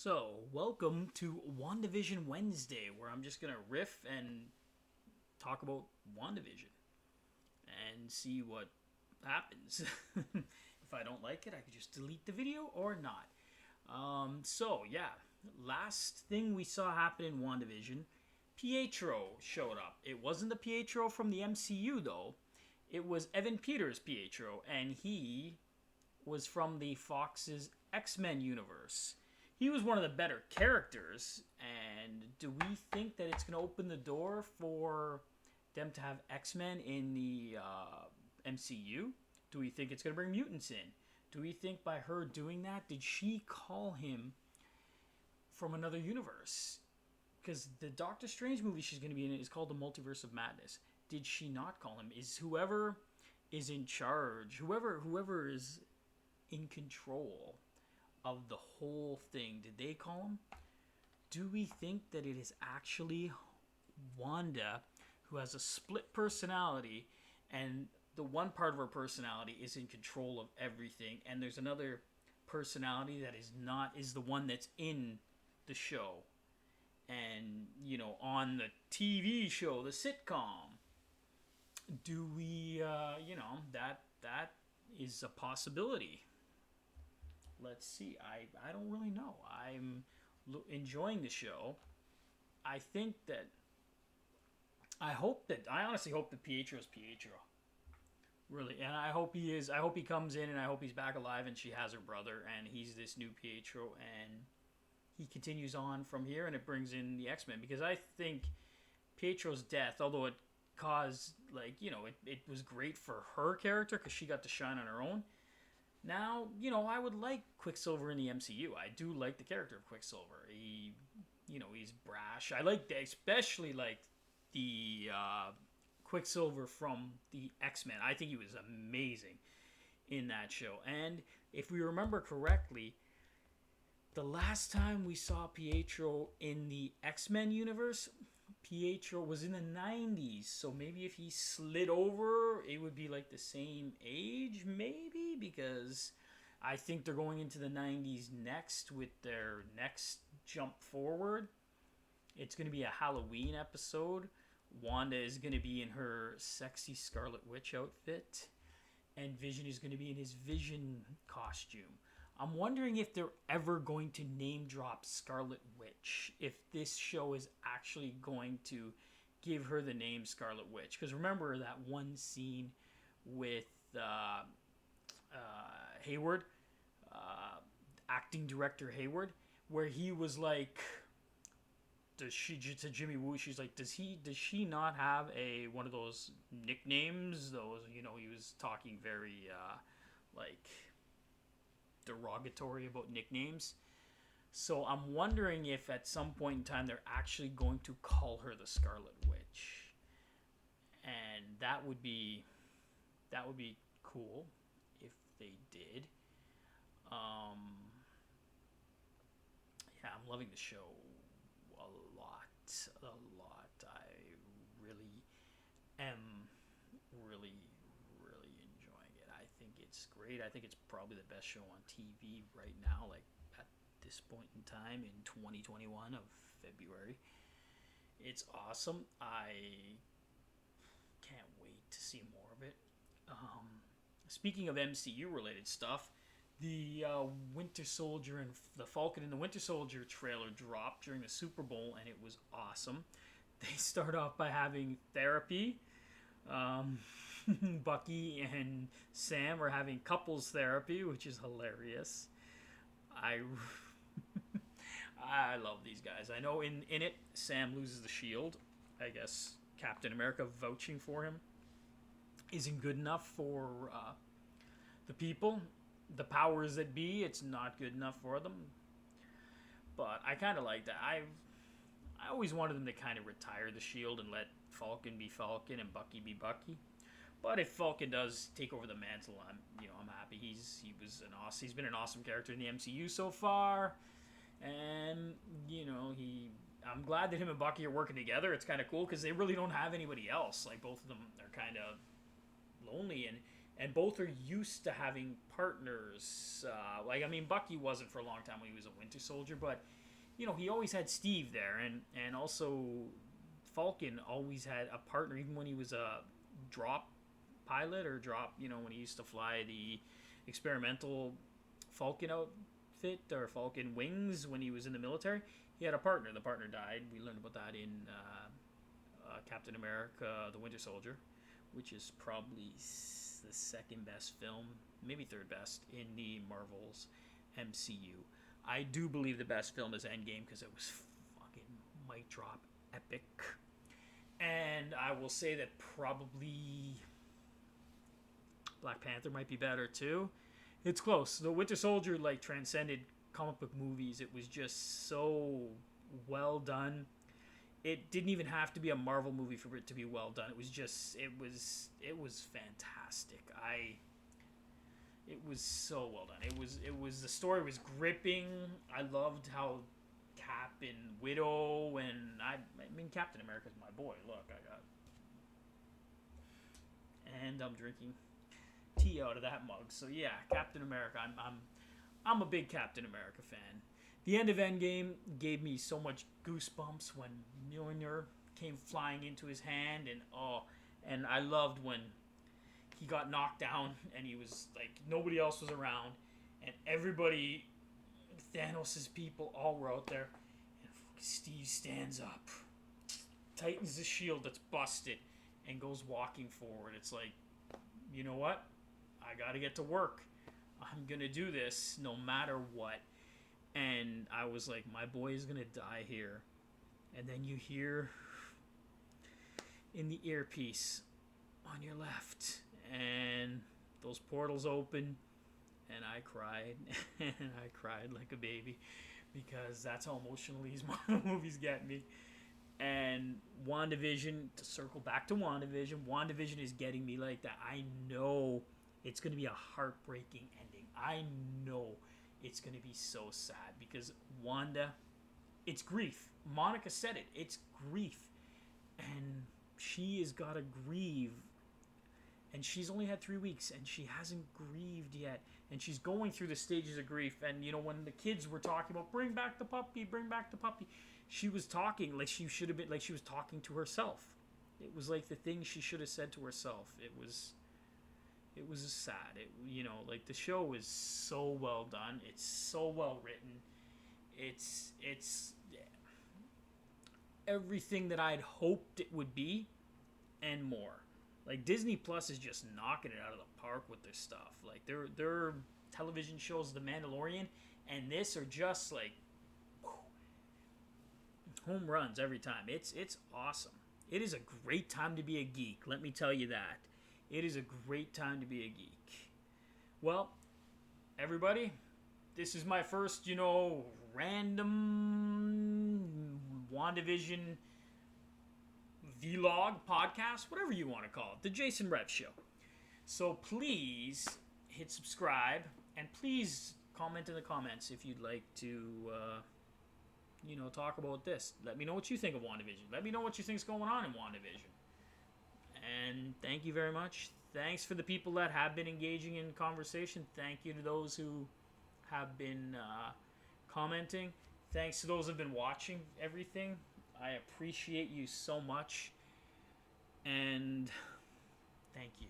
So, welcome to Wanda Vision Wednesday, where I'm just gonna riff and talk about Wanda Vision and see what happens. If I don't like it, I could just delete the video or not. Last thing we saw happen in WandaVision, Pietro showed up. It wasn't the Pietro from the MCU though. It was Evan Peters' Pietro, and he was from the Fox's X-Men universe. He was one of the better characters, and do we think that it's going to open the door for them to have X-Men in the MCU? Do we think it's going to bring mutants in? Do we think by her doing that, did she call him from another universe? Because the Doctor Strange movie she's going to be in is called The Multiverse of Madness. Did she not call him? Is whoever is in charge, whoever is in control of the whole thing, did they call him? Do we think that it is actually Wanda who has a split personality, and the one part of her personality is in control of everything, and there's another personality that is not, is the one that's in the show and on the TV show, the sitcom? Do we that is a possibility. Let's see. I don't really know. I'm enjoying the show. I think that I honestly hope that Pietro's Pietro. Really, and I hope he is. I hope he comes in, and I hope he's back alive, and she has her brother, and he's this new Pietro, and he continues on from here, and it brings in the X-Men, because I think Pietro's death, although it caused it was great for her character because she got to shine on her own. Now, I would like Quicksilver in the MCU. I do like the character of Quicksilver. He's brash. I especially like the Quicksilver from the X-Men. I think he was amazing in that show. And if we remember correctly, the last time we saw Pietro in the X-Men universe, Pietro was in the 90s, so maybe if he slid over, it would be like the same age, maybe, because I think they're going into the 90s next with their next jump forward. It's going to be a Halloween episode. Wanda is going to be in her sexy Scarlet Witch outfit, and Vision is going to be in his Vision costume. I'm wondering if they're ever going to name drop Scarlet Witch, if this show is actually going to give her the name Scarlet Witch. Because remember that one scene with Hayward, acting director Hayward, where he was like, to Jimmy Woo, she's like, does she not have one of those nicknames? Those, he was talking very derogatory about nicknames. So I'm wondering if at some point in time they're actually going to call her the Scarlet Witch, and that would be cool if they did. I'm loving the show a lot. I really am really enjoying it. I think it's great. I think it's probably the best show on TV right now, like at this point in time in 2021 of February. It's awesome. I can't wait to see more of it. Speaking of MCU related stuff, the Winter Soldier and the Falcon and the Winter Soldier trailer dropped during the Super Bowl, and it was awesome. They start off by having therapy. Bucky and Sam are having couples therapy, which is hilarious. I I love these guys. I know in it, Sam loses the shield. I guess Captain America vouching for him isn't good enough for the people. The powers that be, it's not good enough for them. But I kind of like that. I always wanted them to kind of retire the shield and let Falcon be Falcon and Bucky be Bucky. But if Falcon does take over the mantle, I'm happy. He's been an awesome character in the MCU so far, and I'm glad that him and Bucky are working together. It's kind of cool because they really don't have anybody else. Like, both of them are kind of lonely, and both are used to having partners. Bucky wasn't for a long time when he was a Winter Soldier, but he always had Steve there, and also Falcon always had a partner, even when he was a drop pilot or drop. When he used to fly the experimental Falcon outfit or Falcon wings when he was in the military, he had a partner. The partner died. We learned about that in Captain America: The Winter Soldier, which is probably the second best film, maybe third best in the Marvel's MCU. I do believe the best film is Endgame because it was fucking mic drop epic. And I will say that probably Black Panther might be better too. It's close. The Winter Soldier transcended comic book movies. It was just so well done. It didn't even have to be a Marvel movie for it to be well done. It was fantastic. It was so well done. It was the story was gripping. I loved how Cap and Widow and Captain America's my boy. Look, and I'm drinking tea out of that mug. So yeah, Captain America. I'm a big Captain America fan. The end of Endgame gave me so much goosebumps when Mjolnir came flying into his hand, and I loved when he got knocked down and he was nobody else was around, and everybody, Thanos' people, all were out there, and Steve stands up, tightens the shield that's busted, and goes walking forward. It's like, you know what? I gotta get to work. I'm gonna do this no matter what. And I was like, my boy is gonna die here. And then you hear in the earpiece on your left, and those portals open, and I cried, and I cried like a baby, because that's how emotional these Marvel movies get me. And WandaVision, to circle back to WandaVision is getting me like that. I know it's going to be a heartbreaking ending. I know it's going to be so sad, because Wanda, it's grief. Monica said it. It's grief. And she has got to grieve. And she's only had 3 weeks, and she hasn't grieved yet. And she's going through the stages of grief. And, when the kids were talking about, bring back the puppy, she was talking like she should have been, like she was talking to herself. It was like the thing she should have said to herself. It was sad. The show is so well done. It's so well written. It's everything that I'd hoped it would be and more. Disney Plus is just knocking it out of the park with their stuff. Their television shows, The Mandalorian and this, are just home runs every time. It's awesome. It is a great time to be a geek. Let me tell you that. It is a great time to be a geek. Well, everybody, this is my first, random WandaVision vlog, podcast, whatever you want to call it, the Jason Rev Show. So please hit subscribe, and please comment in the comments if you'd like to, talk about this. Let me know what you think of WandaVision. Let me know what you think is going on in WandaVision. And thank you very much. Thanks for the people that have been engaging in conversation. Thank you to those who have been commenting. Thanks to those who have been watching everything. I appreciate you so much. And thank you.